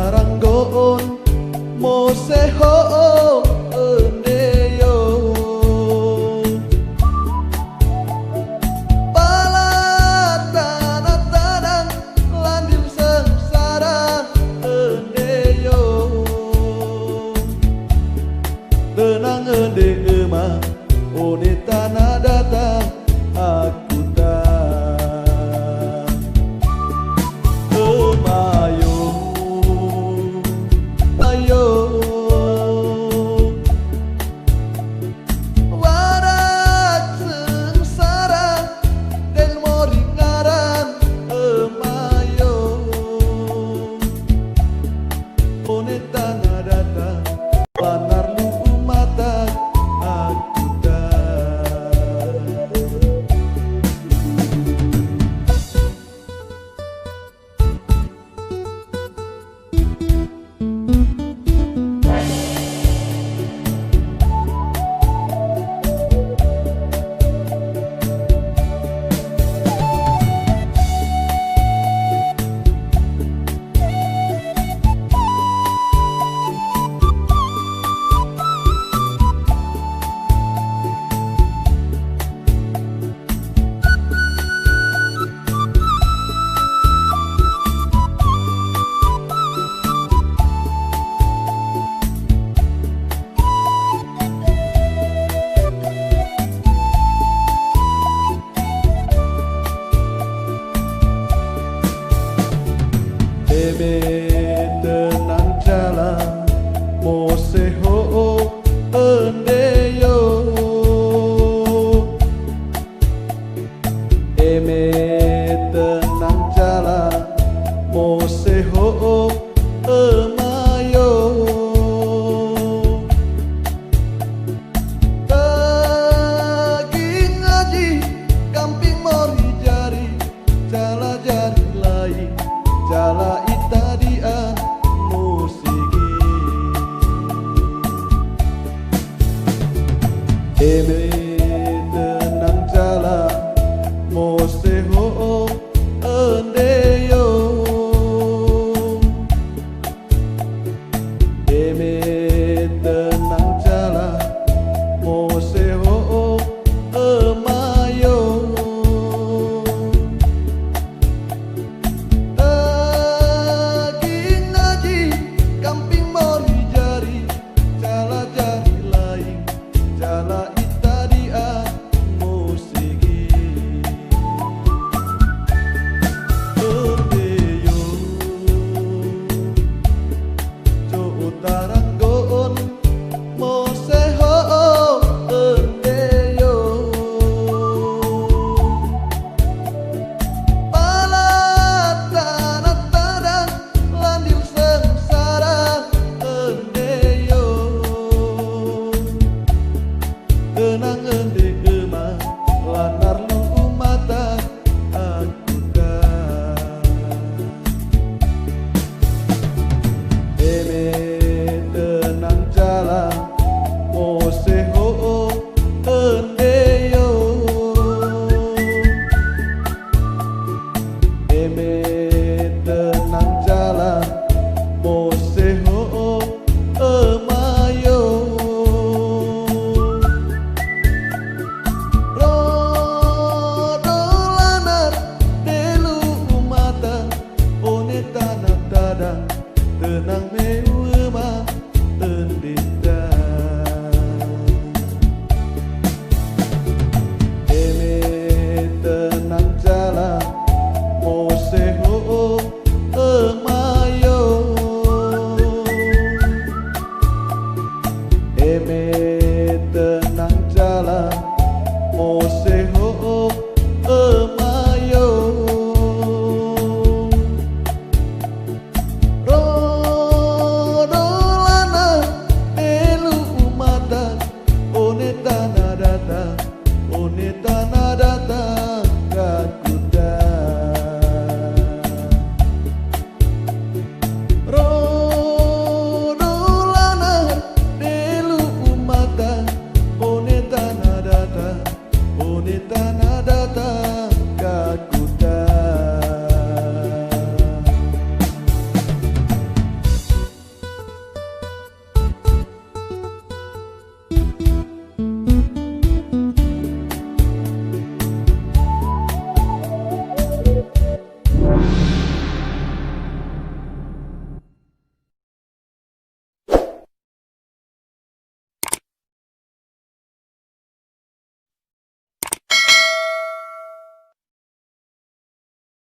taranggoon mo seho endeyo tanah landil sengsara endeyo tenang ende emang one tanah datang aku tak emayo ayo warak sengsara dan moringaran emayo one tanah datang lanar luku mata aku tenang jalan mo seho endeyo tenang jalan mo seho emayo tagi ngaji kamping mori jari jala jari lain jala itadian musiki tenang jalan mo seho endeyo tenang jalan mo seho emayo kamping mori jari jala jari lain jala itadian musiki endeyo jo taranggoon mo seho endeyo tanah landil sengsara endeyo tenang ende emang lanar luku mata aku tenang jalan mo seho endeyo tenang jalan mo seho emayo rodo lanar delu mata one tanah tada tenang meu